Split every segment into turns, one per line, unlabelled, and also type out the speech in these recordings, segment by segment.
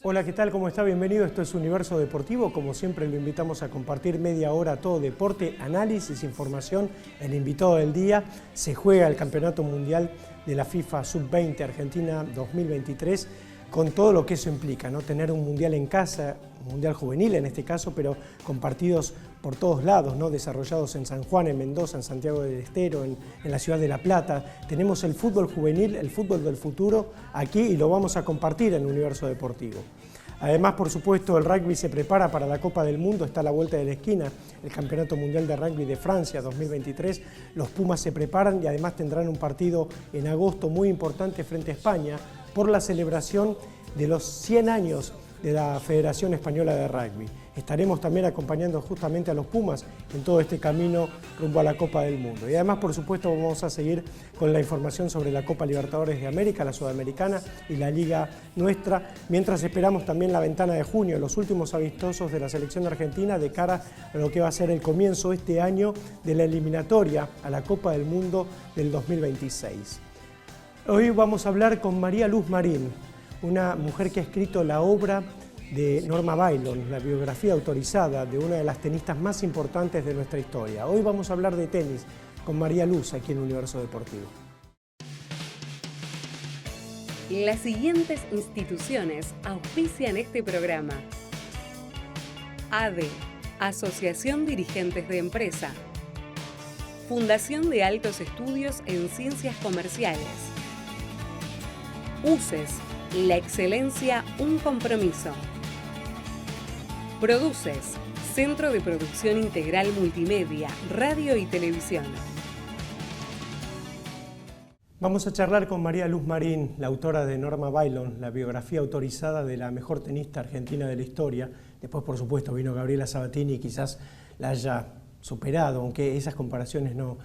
Hola, ¿qué tal? ¿Cómo está? Bienvenido. Esto es Universo Deportivo. Como siempre, lo invitamos a compartir media hora todo deporte, análisis, información. El invitado del día: se juega el Campeonato Mundial de la FIFA Sub-20 Argentina 2023, con todo lo que eso implica, ¿no? Tener un mundial en casa, un mundial juvenil en este caso, pero con partidos por todos lados, ¿no? Desarrollados en San Juan, en Mendoza, en Santiago del Estero, en la ciudad de La Plata. Tenemos el fútbol juvenil, el fútbol del futuro aquí, y lo vamos a compartir en Universo Deportivo. Además, por supuesto, el rugby se prepara para la Copa del Mundo, está a la vuelta de la esquina, el Campeonato Mundial de Rugby de Francia 2023. Los Pumas se preparan y además tendrán un partido en agosto muy importante frente a España por la celebración de los 100 años de la Federación Española de Rugby. Estaremos también acompañando justamente a los Pumas en todo este camino rumbo a la Copa del Mundo. Y además, por supuesto, vamos a seguir con la información sobre la Copa Libertadores de América, la Sudamericana y la Liga Nuestra, mientras esperamos también la ventana de junio, los últimos amistosos de la selección argentina de cara a lo que va a ser el comienzo este año de la eliminatoria a la Copa del Mundo del 2026. Hoy vamos a hablar con María Luz Marín, una mujer que ha escrito la obra de Norma Bailón, la biografía autorizada de una de las tenistas más importantes de nuestra historia. Hoy vamos a hablar de tenis con María Luz aquí en Universo Deportivo.
Las siguientes instituciones auspician este programa: ADE, Asociación Dirigentes de Empresa; Fundación de Altos Estudios en Ciencias Comerciales; UCES, la excelencia, un compromiso; Produces, Centro de Producción Integral Multimedia, Radio y Televisión.
Vamos a charlar con María Luz Marín, la autora de Norma Bailón, la biografía autorizada de la mejor tenista argentina de la historia. Después, por supuesto, vino Gabriela Sabatini y quizás la haya superado, aunque esas comparaciones no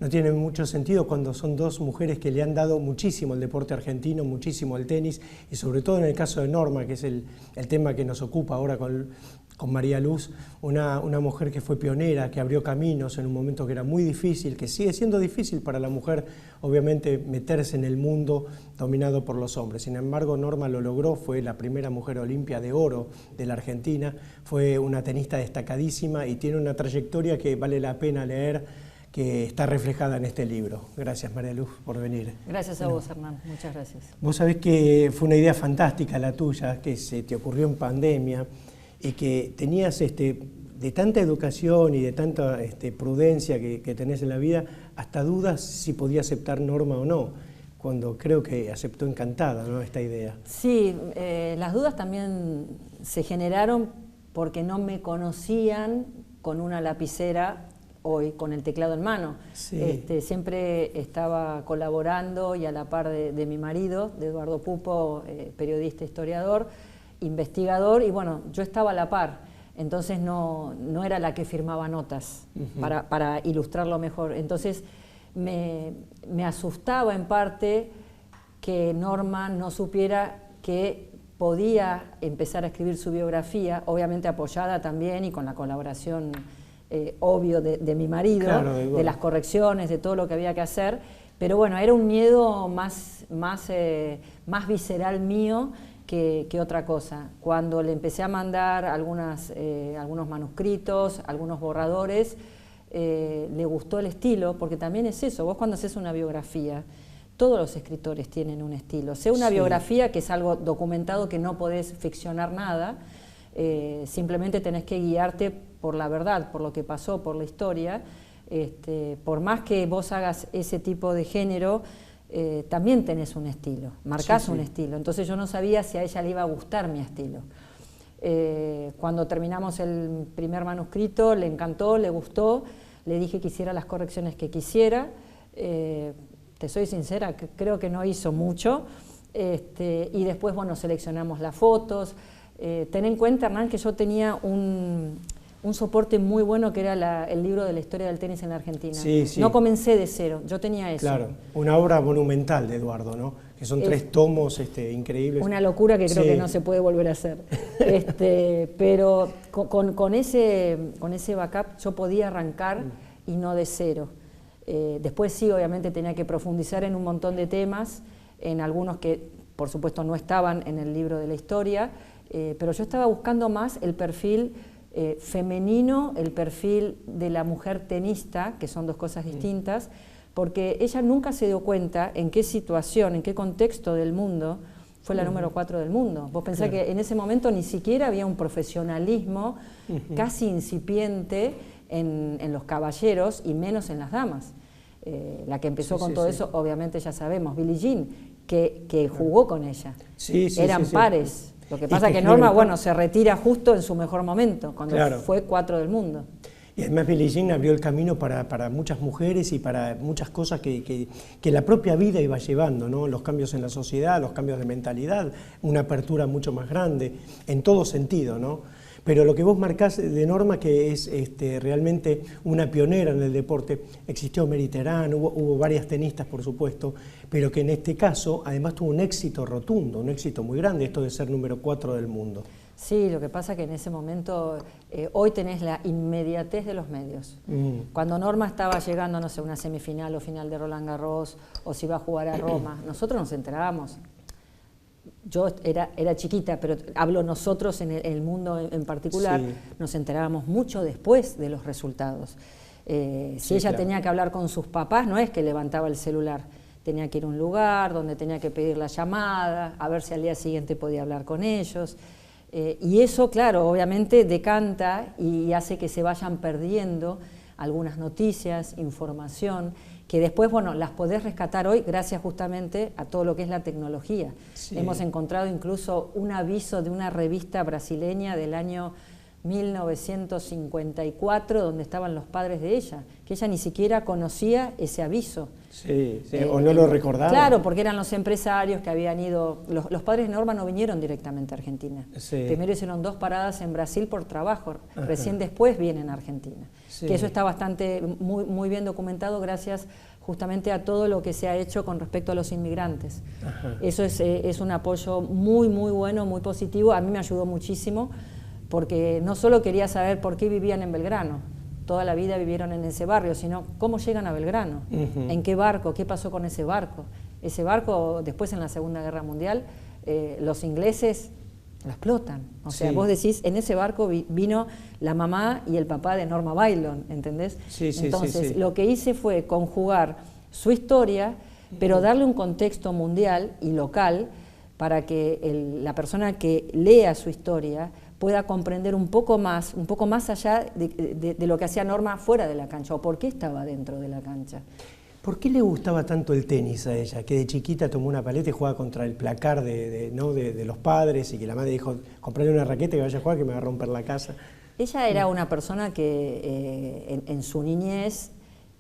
tienen mucho sentido cuando son dos mujeres que le han dado muchísimo al deporte argentino, muchísimo al tenis, y sobre todo en el caso de Norma, que es el tema que nos ocupa ahora con María Luz, una mujer que fue pionera, que abrió caminos en un momento que era muy difícil, que sigue siendo difícil para la mujer, obviamente, meterse en el mundo dominado por los hombres. Sin embargo, Norma lo logró, fue la primera mujer olimpia de oro de la Argentina, fue una tenista destacadísima y tiene una trayectoria que vale la pena leer, que está reflejada en este libro. Gracias, María Luz, por venir.
Gracias a vos, Hernán. Muchas gracias.
Vos sabés que fue una idea fantástica la tuya, que se te ocurrió en pandemia y que tenías de tanta educación y de tanta prudencia que tenés en la vida, hasta dudas si podía aceptar Norma o no, cuando creo que aceptó encantada, ¿no?, esta idea.
Sí, las dudas también se generaron porque no me conocían con una lapicera hoy, con el teclado en mano. Sí. Siempre estaba colaborando y a la par de mi marido, de Eduardo Pupo, periodista, historiador, investigador, y bueno, yo estaba a la par, entonces no era la que firmaba notas para ilustrarlo mejor. Entonces me asustaba en parte que Norma no supiera que podía empezar a escribir su biografía, obviamente apoyada también y con la colaboración obvio de mi marido, claro, de las correcciones, de todo lo que había que hacer, pero bueno, era un miedo más visceral mío que otra cosa. Cuando le empecé a mandar algunos manuscritos, algunos borradores, le gustó el estilo, porque también es eso, vos cuando haces una biografía, todos los escritores tienen un estilo, sea una biografía que es algo documentado, que no podés ficcionar nada, simplemente tenés que guiarte por la verdad, por lo que pasó, por la historia. Por más que vos hagas ese tipo de género, también tenés un estilo, marcás un estilo. Entonces yo no sabía si a ella le iba a gustar mi estilo. Cuando terminamos el primer manuscrito, le encantó, le gustó, le dije que hiciera las correcciones que quisiera. Te soy sincera, creo que no hizo mucho. Y después, bueno, seleccionamos las fotos. Ten en cuenta, Hernán, que yo tenía un soporte muy bueno, que era el libro de la historia del tenis en la Argentina. Sí. No comencé de cero, yo tenía eso.
Claro, una obra monumental de Eduardo, ¿no? Que son 3 tomos increíbles.
Una locura que creo que no se puede volver a hacer. Pero con ese backup yo podía arrancar y no de cero. Después sí, obviamente tenía que profundizar en un montón de temas, en algunos que por supuesto no estaban en el libro de la historia, pero yo estaba buscando más el perfil femenino, el perfil de la mujer tenista, que son dos cosas distintas, porque ella nunca se dio cuenta en qué situación, en qué contexto del mundo fue la número 4 del mundo. Vos pensás que en ese momento ni siquiera había un profesionalismo casi incipiente en los caballeros y menos en las damas. La que empezó con todo eso, obviamente ya sabemos, Billie Jean, que jugó con ella. Eran pares. Lo que pasa es que Norma, bueno, se retira justo en su mejor momento, cuando fue 4 del mundo.
Y además Billie Jean abrió el camino para muchas mujeres y para muchas cosas que la propia vida iba llevando, ¿no? Los cambios en la sociedad, los cambios de mentalidad, una apertura mucho más grande, en todo sentido, ¿no? Pero lo que vos marcás de Norma, que es realmente una pionera en el deporte, existió Mediterráneo, hubo varias tenistas, por supuesto, pero que en este caso además tuvo un éxito rotundo, un éxito muy grande, esto de ser número 4 del mundo.
Sí, lo que pasa es que en ese momento, hoy tenés la inmediatez de los medios. Cuando Norma estaba llegando, no sé, una semifinal o final de Roland Garros, o si iba a jugar a Roma, nosotros nos enterábamos. Yo era chiquita, pero hablo nosotros en el mundo en particular, nos enterábamos mucho después de los resultados. Si ella tenía que hablar con sus papás, no es que levantaba el celular, tenía que ir a un lugar donde tenía que pedir la llamada, a ver si al día siguiente podía hablar con ellos. Y eso, claro, obviamente decanta y hace que se vayan perdiendo algunas noticias, información, que después, bueno, las podés rescatar hoy gracias justamente a todo lo que es la tecnología. Hemos encontrado incluso un aviso de una revista brasileña del año 1954, donde estaban los padres de ella, que ella ni siquiera conocía ese aviso.
O no lo recordaba.
Claro, porque eran los empresarios que habían ido, los padres de Norma no vinieron directamente a Argentina. Primero hicieron 2 paradas en Brasil por trabajo, recién después vienen a Argentina. Que eso está bastante, muy bien documentado gracias justamente a todo lo que se ha hecho con respecto a los inmigrantes. Eso es un apoyo muy bueno, muy positivo, a mí me ayudó muchísimo, porque no solo quería saber por qué vivían en Belgrano, toda la vida vivieron en ese barrio, sino cómo llegan a Belgrano, en qué barco, qué pasó con ese barco. Ese barco, después en la Segunda Guerra Mundial, los ingleses lo explotan. O sea, vos decís, en ese barco vino la mamá y el papá de Norma Bailón, ¿entendés? Entonces, lo que hice fue conjugar su historia, pero darle un contexto mundial y local para que la persona que lea su historia pueda comprender un poco más allá de lo que hacía Norma fuera de la cancha, o por qué estaba dentro de la cancha.
¿Por qué le gustaba tanto el tenis a ella? Que de chiquita tomó una paleta y jugaba contra el placar de los padres, y que la madre dijo, comprale una raqueta y vaya a jugar que me va a romper la casa.
Ella era una persona que en su niñez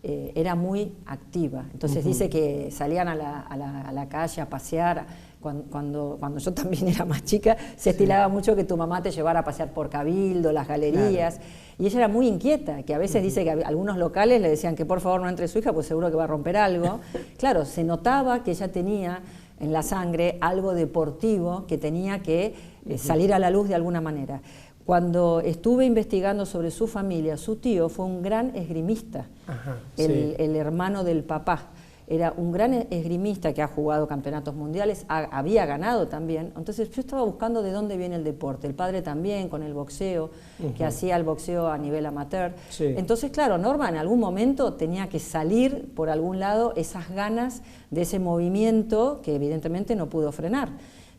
era muy activa. Entonces dice que salían a la calle a pasear. Cuando yo también era más chica, se estilaba mucho que tu mamá te llevara a pasear por Cabildo, las galerías, y ella era muy inquieta, que a veces dice que algunos locales le decían que por favor no entre su hija, pues seguro que va a romper algo. Claro, se notaba que ella tenía en la sangre algo deportivo que tenía que salir a la luz de alguna manera. Cuando estuve investigando sobre su familia, su tío fue un gran esgrimista, el hermano del papá. Era un gran esgrimista que ha jugado campeonatos mundiales, había ganado también. Entonces yo estaba buscando de dónde viene el deporte. El padre también, con el boxeo, que hacía el boxeo a nivel amateur. Entonces, claro, Norma en algún momento tenía que salir por algún lado esas ganas de ese movimiento que evidentemente no pudo frenar.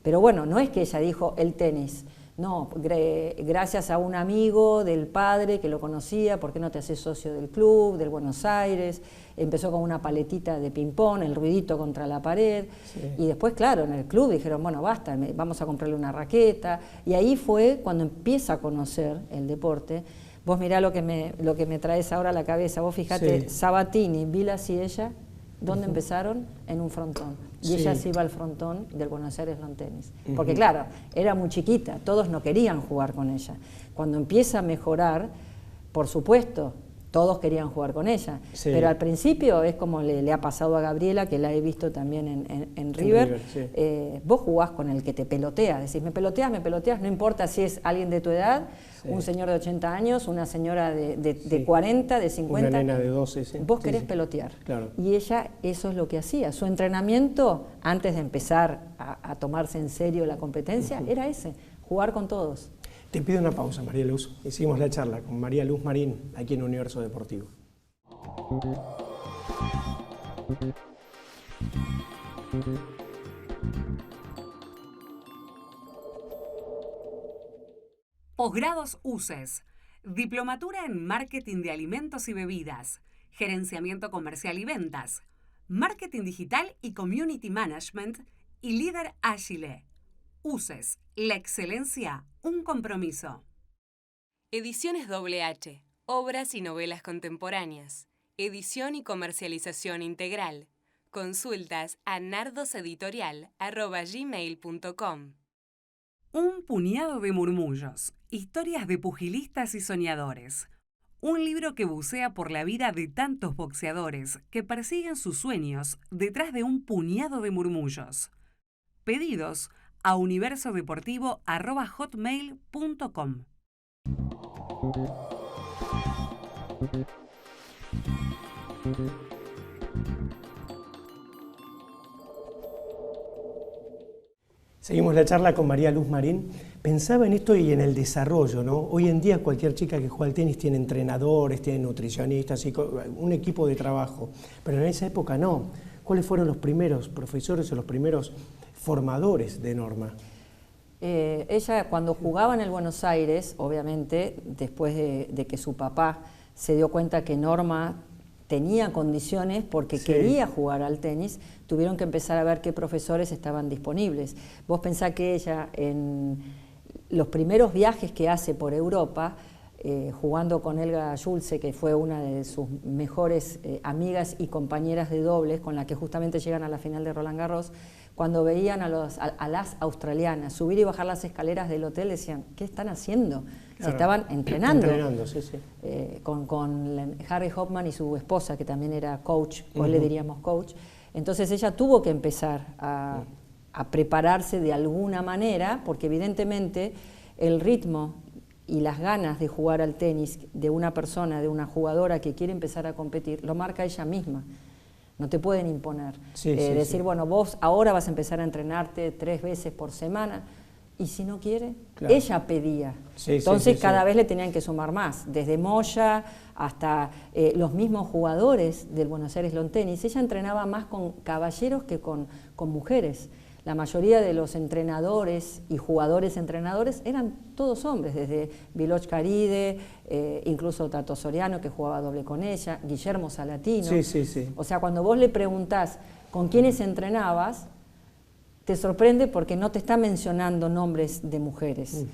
Pero bueno, no es que ella dijo el tenis. No, gracias a un amigo del padre que lo conocía, ¿por qué no te haces socio del club, del Buenos Aires? Empezó con una paletita de ping-pong, el ruidito contra la pared, y después, claro, en el club dijeron, bueno, basta, vamos a comprarle una raqueta, y ahí fue cuando empieza a conocer el deporte. Vos mirá lo que me traes ahora a la cabeza, vos fijate, Sabatini, Vilas y ella, ¿dónde empezaron? En un frontón. Y ella se iba al frontón del Buenos Aires Lawn Tennis. Porque claro, era muy chiquita, todos no querían jugar con ella. Cuando empieza a mejorar, por supuesto, todos querían jugar con ella. Sí. Pero al principio es como le ha pasado a Gabriela, que la he visto también en River. Sí. Vos jugás con el que te pelotea, decís, me peloteas, no importa si es alguien de tu edad, sí. Un señor de 80 años, una señora de 40, de 50.
Una nena de 12, sí.
Vos querés pelotear. Claro. Y ella eso es lo que hacía. Su entrenamiento, antes de empezar a tomarse en serio la competencia, era ese, jugar con todos.
Te pido una pausa, María Luz, y seguimos la charla con María Luz Marín, aquí en Universo Deportivo.
Posgrados UCES, Diplomatura en Marketing de Alimentos y Bebidas, Gerenciamiento Comercial y Ventas, Marketing Digital y Community Management y Líder Ágile. UCES, la excelencia, un compromiso.
Ediciones WH, obras y novelas contemporáneas. Edición y comercialización integral. Consultas a nardoseditorial@gmail.com.
Un puñado de murmullos, historias de pugilistas y soñadores. Un libro que bucea por la vida de tantos boxeadores que persiguen sus sueños detrás de un puñado de murmullos. Pedidos a universodeportivo@hotmail.com.
Seguimos la charla con María Luz Marín. Pensaba en esto y en el desarrollo, ¿no? Hoy en día cualquier chica que juega al tenis tiene entrenadores, tiene nutricionistas, un equipo de trabajo, pero en esa época no. ¿Cuáles fueron los primeros profesores o los primeros formadores de Norma?
Ella cuando jugaba en el Buenos Aires, obviamente, después de que su papá se dio cuenta que Norma tenía condiciones porque sí. Quería jugar al tenis, tuvieron que empezar a ver qué profesores estaban disponibles. Vos pensás que ella en los primeros viajes que hace por Europa, jugando con Helga Schulze, que fue una de sus mejores amigas y compañeras de dobles, con la que justamente llegan a la final de Roland Garros, cuando veían a las australianas subir y bajar las escaleras del hotel, decían, ¿qué están haciendo? Claro. Se estaban entrenando.
Sí, sí.
Con Harry Hopman y su esposa, que también era coach, hoy le diríamos coach. Entonces ella tuvo que empezar a prepararse de alguna manera, porque evidentemente el ritmo y las ganas de jugar al tenis de una persona, de una jugadora que quiere empezar a competir, lo marca ella misma. No te pueden imponer. Decir, bueno, vos ahora vas a empezar a entrenarte 3 veces por semana, y si no quiere, claro. Ella pedía. Entonces cada vez le tenían que sumar más, desde Moya hasta los mismos jugadores del Buenos Aires Lawn Tennis. Ella entrenaba más con caballeros que con mujeres. La mayoría de los entrenadores y jugadores entrenadores eran todos hombres, desde Viloch Caride, incluso Tato Soriano, que jugaba doble con ella, Guillermo Salatino.
Sí.
O sea, cuando vos le preguntás con quiénes entrenabas, te sorprende porque no te está mencionando nombres de mujeres.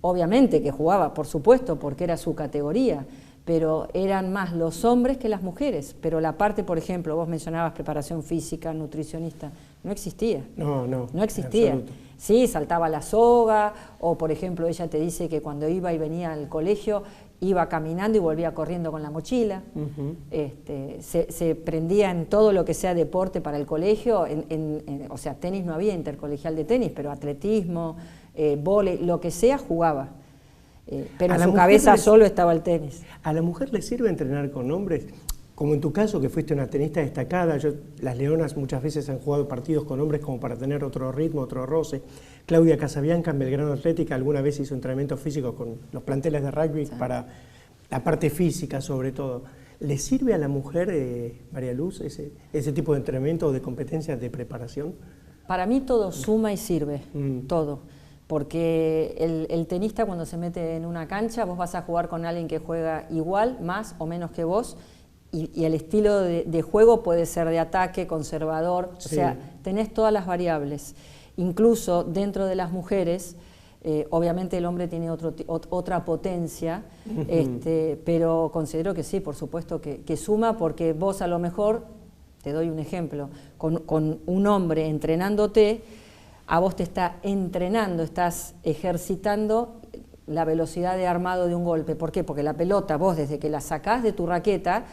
Obviamente que jugaba, por supuesto, porque era su categoría, pero eran más los hombres que las mujeres. Pero la parte, por ejemplo, vos mencionabas preparación física, nutricionista, no existía.
No
existía. Sí, saltaba la soga, o por ejemplo, ella te dice que cuando iba y venía al colegio, iba caminando y volvía corriendo con la mochila. Se prendía en todo lo que sea deporte para el colegio, o sea, tenis no había intercolegial de tenis, pero atletismo, vóley, lo que sea jugaba. Pero en su cabeza solo estaba el tenis.
¿A la mujer le sirve entrenar con hombres? Como en tu caso, que fuiste una tenista destacada, las leonas muchas veces han jugado partidos con hombres como para tener otro ritmo, otro roce. Claudia Casabianca en Belgrano Atlética alguna vez hizo entrenamiento físico con los planteles de rugby para la parte física sobre todo. ¿Le sirve a la mujer, María Luz, ese tipo de entrenamiento o de competencias de preparación?
Para mí todo suma y sirve, todo. Porque el tenista cuando se mete en una cancha, vos vas a jugar con alguien que juega igual, más o menos que vos, y el estilo de juego puede ser de ataque, conservador, o sea, tenés todas las variables. Incluso dentro de las mujeres, obviamente el hombre tiene otra potencia, pero considero que sí, por supuesto que suma, porque vos a lo mejor, te doy un ejemplo, con un hombre entrenándote, a vos te está entrenando, estás ejercitando la velocidad de armado de un golpe. ¿Por qué? Porque la pelota, vos desde que la sacás de tu raqueta,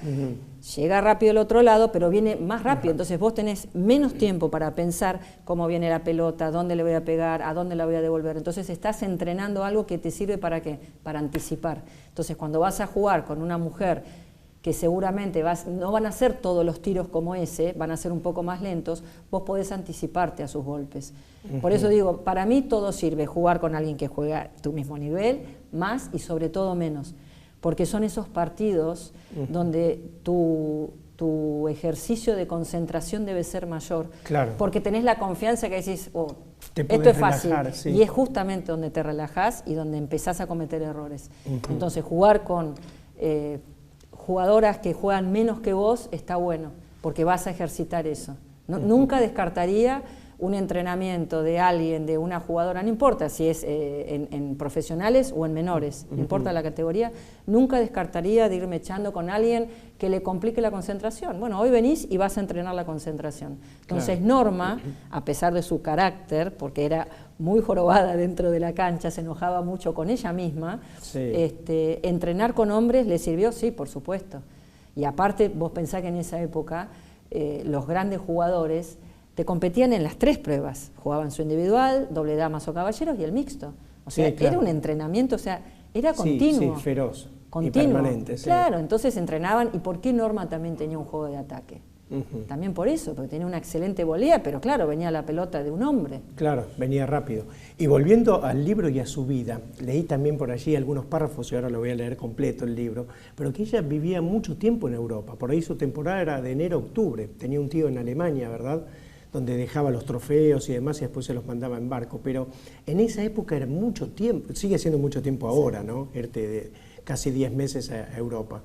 llega rápido al otro lado, pero viene más rápido. Entonces vos tenés menos tiempo para pensar cómo viene la pelota, dónde le voy a pegar, a dónde la voy a devolver. Entonces estás entrenando algo que te sirve ¿para qué? Para anticipar. Entonces cuando vas a jugar con una mujer que seguramente no van a hacer todos los tiros como ese, van a ser un poco más lentos, vos podés anticiparte a sus golpes. Por eso digo, para mí todo sirve, jugar con alguien que juega a tu mismo nivel, más y sobre todo menos, porque son esos partidos donde tu ejercicio de concentración debe ser mayor, porque tenés la confianza que decís, esto es fácil, sí. Y es justamente donde te relajás y donde empezás a cometer errores. Entonces jugar con jugadoras que juegan menos que vos está bueno, porque vas a ejercitar eso. Nunca descartaría un entrenamiento de alguien, de una jugadora, no importa si es en profesionales o en menores, no importa la categoría, nunca descartaría de irme echando con alguien que le complique la concentración. Bueno, hoy venís y vas a entrenar la concentración. Entonces Norma, a pesar de su carácter, porque era muy jorobada dentro de la cancha, se enojaba mucho con ella misma, entrenar con hombres le sirvió, sí, por supuesto. Y aparte, vos pensás que en esa época los grandes jugadores te competían en las 3 pruebas, jugaban su individual, doble damas o caballeros y el mixto. O sea, era un entrenamiento, o sea, era continuo.
Sí, feroz.
Continuo.
Y permanente,
Claro, entonces entrenaban. ¿Y por qué Norma también tenía un juego de ataque? También por eso, porque tenía una excelente volea, pero claro, venía la pelota de un hombre.
Claro, venía rápido. Y volviendo al libro y a su vida, leí también por allí algunos párrafos, y ahora lo voy a leer completo el libro, pero que ella vivía mucho tiempo en Europa. Por ahí su temporada era de enero a octubre. Tenía un tío en Alemania, ¿verdad?, donde dejaba los trofeos y demás y después se los mandaba en barco, pero en esa época era mucho tiempo, sigue siendo mucho tiempo ahora, ¿no?, irte de casi 10 meses a Europa,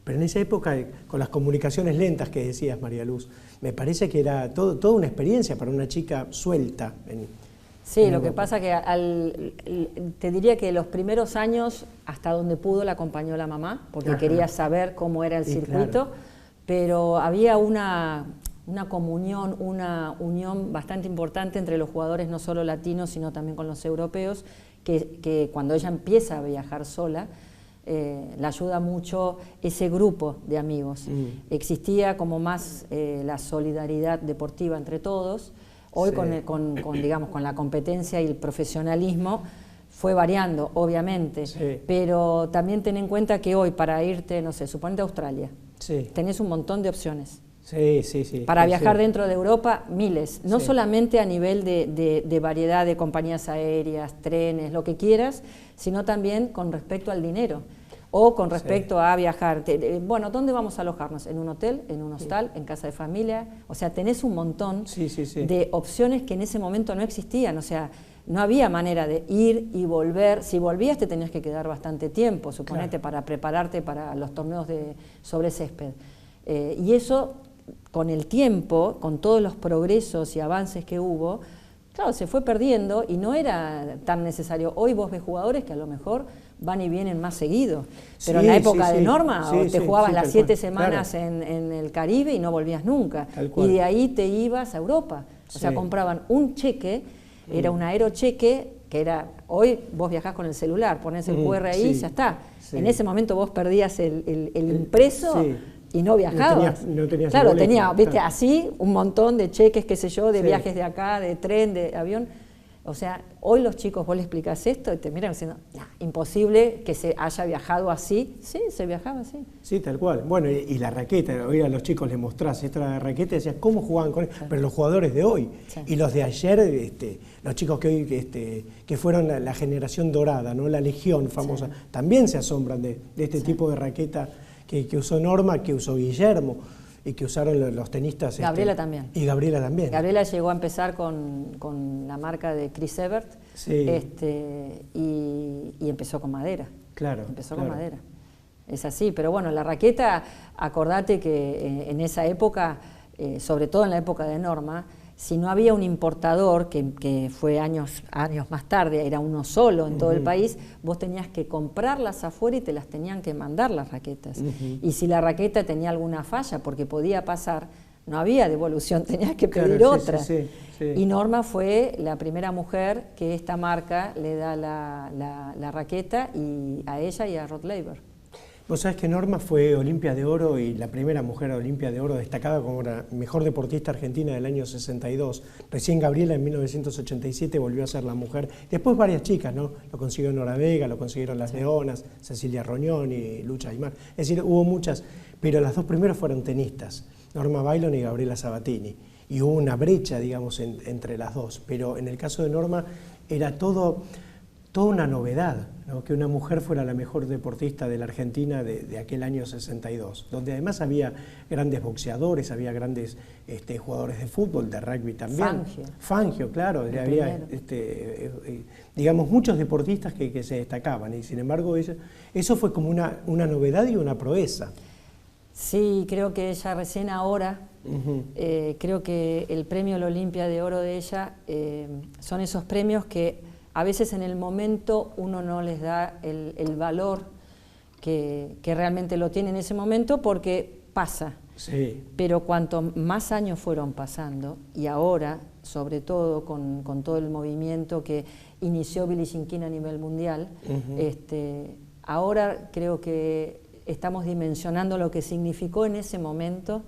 pero en esa época, con las comunicaciones lentas que decías, María Luz, me parece que era toda una experiencia para una chica suelta.
Sí, lo que pasa que te diría que los primeros años, hasta donde pudo, la acompañó la mamá, porque quería saber cómo era el circuito, pero había una comunión, una unión bastante importante entre los jugadores, no solo latinos, sino también con los europeos, que cuando ella empieza a viajar sola, la ayuda mucho ese grupo de amigos. Existía como más la solidaridad deportiva entre todos. Hoy digamos, con la competencia y el profesionalismo fue variando, obviamente, pero también ten en cuenta que hoy para irte, no sé, suponete a Australia, tenés un montón de opciones. Para viajar dentro de Europa, miles, no solamente a nivel de variedad de compañías aéreas, trenes, lo que quieras, sino también con respecto al dinero o con respecto a viajar. Bueno, ¿dónde vamos a alojarnos? ¿En un hotel? ¿En un hostal? ¿En casa de familia? O sea, tenés un montón de opciones que en ese momento no existían, o sea, no había manera de ir y volver. Si volvías te tenías que quedar bastante tiempo, suponete, para prepararte para los torneos sobre césped. Y eso, con el tiempo, con todos los progresos y avances que hubo, claro, se fue perdiendo y no era tan necesario. Hoy vos ves jugadores que a lo mejor van y vienen más seguido, pero en la época de Norma te jugabas las 7 semanas en el Caribe y no volvías nunca, y de ahí te ibas a Europa. O sea, compraban un cheque, era un aerocheque, que era, hoy vos viajás con el celular, ponés el QR ahí y ya está. En ese momento vos perdías el impreso y no viajabas.
No tenías
claro, tenía, viste, así un montón de cheques, qué sé yo, de viajes de acá, de tren, de avión. O sea, hoy los chicos, vos les explicás esto y te miran diciendo, imposible que se haya viajado así. Sí, se viajaba así.
Sí, tal cual. Bueno, y la raqueta, hoy a los chicos les mostrás esta raqueta y decías, ¿cómo jugaban con él? Pero los jugadores de hoy y los de ayer, los chicos que hoy que fueron la generación dorada, ¿no?, la legión famosa, también se asombran de este tipo de raqueta que usó Norma, que usó Guillermo y que usaron los tenistas.
Gabriela también.
Y Gabriela también.
Gabriela llegó a empezar con la marca de Chris Evert y empezó con madera.
Claro.
Empezó con madera. Es así, pero bueno, la raqueta, acordate que en esa época, sobre todo en la época de Norma, si no había un importador, que fue años más tarde, era uno solo en todo el país, vos tenías que comprarlas afuera y te las tenían que mandar las raquetas. Y si la raqueta tenía alguna falla, porque podía pasar, no había devolución, tenías que pedir otra. Y Norma fue la primera mujer que esta marca le da la raqueta, y a ella y a Rod Laver.
Vos sabés que Norma fue Olimpia de Oro y la primera mujer Olimpia de Oro, destacada como la mejor deportista argentina del año 62. Recién Gabriela en 1987 volvió a ser la mujer. Después varias chicas, ¿no? Lo consiguió Nora Vega, lo consiguieron las Leonas, Cecilia Rognoni, Lucha Aymar. Es decir, hubo muchas, pero las dos primeras fueron tenistas, Norma Bailón y Gabriela Sabatini. Y hubo una brecha, digamos, entre las dos. Pero en el caso de Norma era toda una novedad, ¿no? Que una mujer fuera la mejor deportista de la Argentina de aquel año 62, donde además había grandes boxeadores, había grandes jugadores de fútbol, de rugby también. Fangio, claro, había digamos, muchos deportistas que se destacaban, y sin embargo eso fue como una novedad y una proeza.
Sí, creo que ella recién ahora, creo que el premio a la Olimpia de Oro de ella son esos premios que a veces en el momento uno no les da el valor que realmente lo tiene en ese momento, porque pasa.
Sí.
Pero cuanto más años fueron pasando, y ahora, sobre todo con todo el movimiento que inició Billie Jean King a nivel mundial, ahora creo que estamos dimensionando lo que significó en ese momento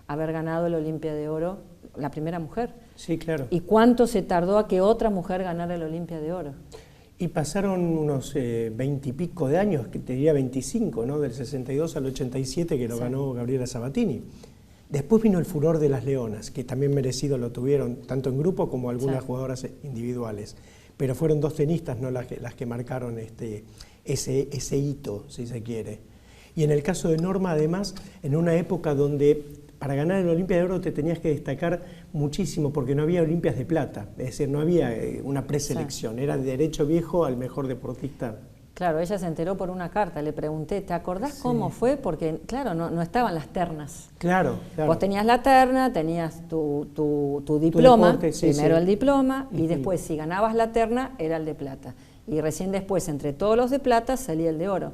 haber ganado el Olimpia de Oro, la primera mujer.
Sí, claro.
¿Y cuánto se tardó a que otra mujer ganara el Olimpia de Oro?
Y pasaron unos 20 y pico de años, que te diría 25, ¿no? Del 62 al 87, que lo ganó Gabriela Sabatini. Después vino el furor de las Leonas, que también merecido lo tuvieron, tanto en grupo como algunas jugadoras individuales. Pero fueron dos tenistas, ¿no? las que marcaron ese hito, si se quiere. Y en el caso de Norma, además, en una época donde para ganar el Olimpia de Oro te tenías que destacar muchísimo, porque no había Olimpias de Plata, es decir, no había una preselección, era de derecho viejo al mejor deportista.
Claro, ella se enteró por una carta, le pregunté, ¿te acordás cómo fue? Porque, claro, no estaban las ternas.
Claro.
Vos tenías la terna, tenías tu diploma, primero el diploma, y después si ganabas la terna era el de plata. Y recién después, entre todos los de plata, salía el de oro.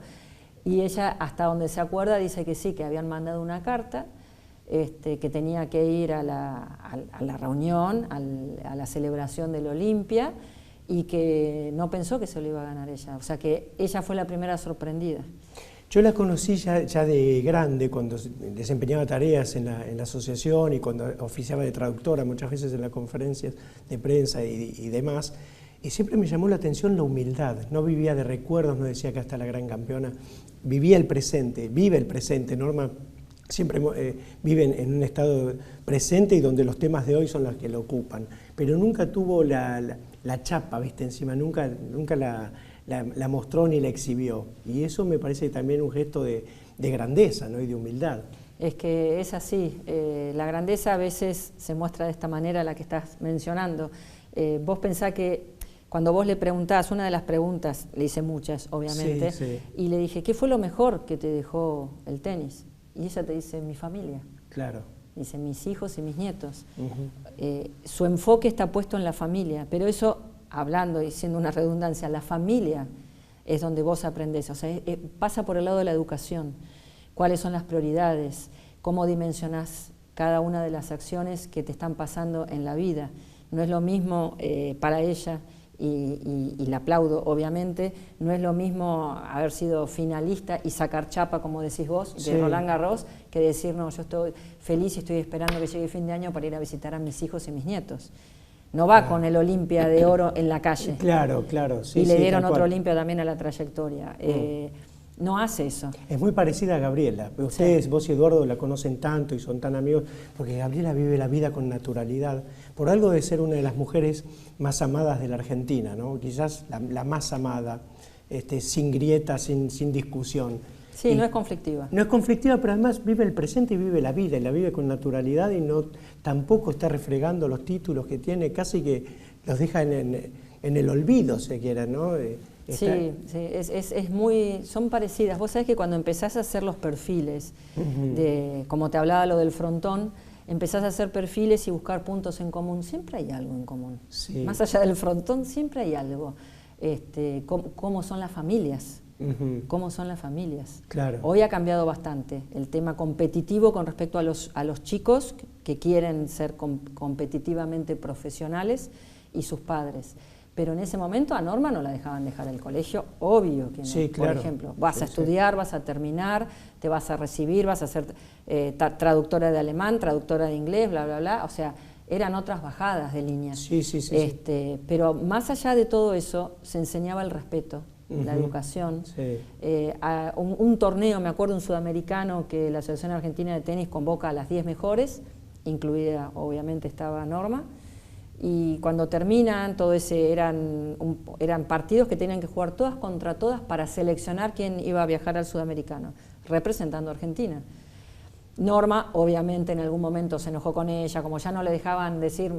Y ella, hasta donde se acuerda, dice que sí, que habían mandado una carta, que tenía que ir a la reunión, a la celebración del Olimpia, y que no pensó que se lo iba a ganar ella. O sea que ella fue la primera sorprendida.
Yo la conocí ya de grande, cuando desempeñaba tareas en la asociación y cuando oficiaba de traductora, muchas veces en las conferencias de prensa y demás. Y siempre me llamó la atención la humildad. No vivía de recuerdos, no decía que hasta la gran campeona. Vivía el presente, vive el presente. Norma siempre viven en un estado presente y donde los temas de hoy son los que lo ocupan, pero nunca tuvo la chapa, ¿viste? Encima, nunca la mostró ni la exhibió, y eso me parece también un gesto de grandeza, ¿no? Y de humildad.
Es que es así, la grandeza a veces se muestra de esta manera, la que estás mencionando. Vos pensás que cuando vos le preguntás, una de las preguntas, le hice muchas obviamente, y le dije, ¿qué fue lo mejor que te dejó el tenis? Y ella te dice, mi familia.
Claro.
Dice, mis hijos y mis nietos. Su enfoque está puesto en la familia, pero eso, hablando y siendo una redundancia, la familia es donde vos aprendés. O sea, pasa por el lado de la educación. ¿Cuáles son las prioridades? ¿Cómo dimensionás cada una de las acciones que te están pasando en la vida? No es lo mismo para ella, y la aplaudo obviamente, no es lo mismo haber sido finalista y sacar chapa, como decís vos, de Roland Garros, que decir, no, yo estoy feliz y estoy esperando que llegue fin de año para ir a visitar a mis hijos y mis nietos. No va con el Olimpia de Oro en la calle.
Claro.
Y le dieron otro Olimpia también a la trayectoria. No hace eso.
Es muy parecida a Gabriela. Ustedes, vos y Eduardo, la conocen tanto y son tan amigos, porque Gabriela vive la vida con naturalidad. Por algo de ser una de las mujeres más amadas de la Argentina, ¿no? Quizás la más amada, sin grieta, sin discusión.
Sí, no es conflictiva.
No es conflictiva, pero además vive el presente y vive la vida, y la vive con naturalidad, y tampoco está refregando los títulos que tiene, casi que los deja en el olvido, se quiera, ¿no?
Sí, son parecidas. Vos sabés que cuando empezás a hacer los perfiles, como te hablaba lo del frontón, empezás a hacer perfiles y buscar puntos en común, siempre hay algo en común. Más allá del frontón, siempre hay algo. Cómo son las familias. cómo son las familias.
Claro.
Hoy ha cambiado bastante el tema competitivo con respecto a los chicos que quieren ser competitivamente profesionales y sus padres. Pero en ese momento a Norma no la dejaban dejar el colegio, obvio que no.
Sí, claro.
Por ejemplo, vas a estudiar, vas a terminar, te vas a recibir, vas a ser traductora de alemán, traductora de inglés, bla, bla, bla. O sea, eran otras bajadas de línea.
Sí.
Pero más allá de todo eso, se enseñaba el respeto, la educación.
Sí.
Un torneo, me acuerdo, un sudamericano que la Asociación Argentina de Tenis convoca a las 10 mejores, incluida obviamente estaba Norma, y cuando terminan, todo ese eran partidos que tenían que jugar todas contra todas para seleccionar quién iba a viajar al sudamericano, representando a Argentina. Norma, obviamente, en algún momento se enojó con ella, como ya no le dejaban decir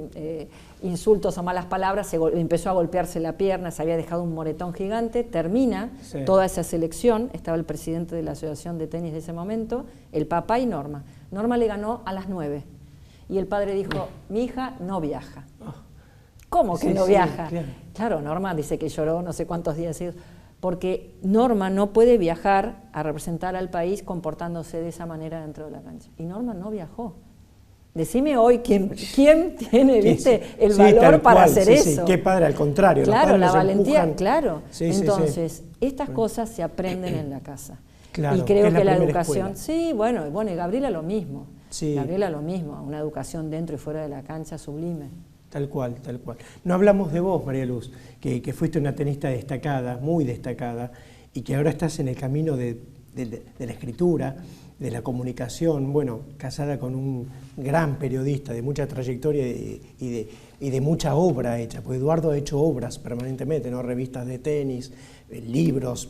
insultos o malas palabras, empezó a golpearse la pierna, se había dejado un moretón gigante, termina toda esa selección, estaba el presidente de la Asociación de Tenis de ese momento, el papá y Norma. Norma le ganó a las 9 y el padre dijo, mi hija no viaja. ¿Cómo que no viaja? Claro, Norma dice que lloró no sé cuántos días, porque Norma no puede viajar a representar al país comportándose de esa manera dentro de la cancha. Y Norma no viajó. Decime hoy quién tiene, ¿viste? el valor para hacer eso.
Qué padre, al contrario.
Claro, la valentía,
empujan.
claro. Entonces, estas cosas se aprenden en la casa.
Claro,
y creo que la educación,
escuela.
y Gabriela lo mismo.
Sí.
Gabriela lo mismo, una educación dentro y fuera de la cancha sublime.
Tal cual. No hablamos de vos, María Luz, que fuiste una tenista destacada, muy destacada, y que ahora estás en el camino de la escritura, de la comunicación, bueno, casada con un gran periodista de mucha trayectoria y de mucha obra hecha, porque Eduardo ha hecho obras permanentemente, ¿no? Revistas de tenis, libros,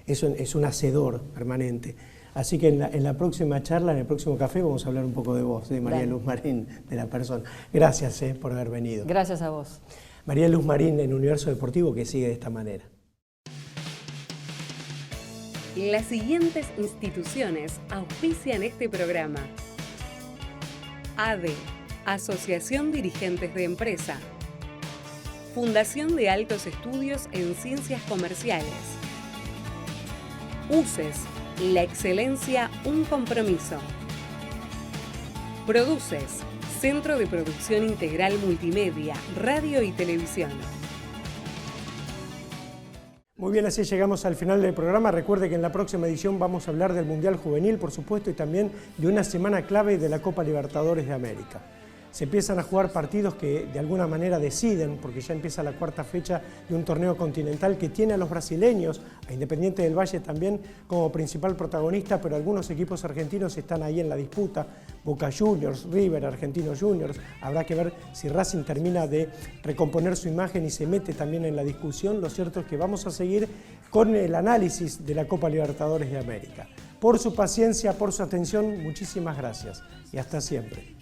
es un hacedor permanente. Así que en la próxima charla, en el próximo café, vamos a hablar un poco de vos, de María Luz Marín, de la persona. Gracias por haber venido.
Gracias a vos.
María Luz Marín en Universo Deportivo, que sigue de esta manera.
Las siguientes instituciones auspician este programa: ADE, Asociación Dirigentes de Empresa; Fundación de Altos Estudios en Ciencias Comerciales; UCES, la excelencia, un compromiso; Produces, Centro de Producción Integral Multimedia, Radio y Televisión.
Muy bien, así llegamos al final del programa. Recuerde que en la próxima edición vamos a hablar del Mundial Juvenil, por supuesto, y también de una semana clave de la Copa Libertadores de América. Se empiezan a jugar partidos que de alguna manera deciden, porque ya empieza la cuarta fecha de un torneo continental que tiene a los brasileños, a Independiente del Valle también como principal protagonista, pero algunos equipos argentinos están ahí en la disputa. Boca Juniors, River, Argentinos Juniors. Habrá que ver si Racing termina de recomponer su imagen y se mete también en la discusión. Lo cierto es que vamos a seguir con el análisis de la Copa Libertadores de América. Por su paciencia, por su atención, muchísimas gracias y hasta siempre.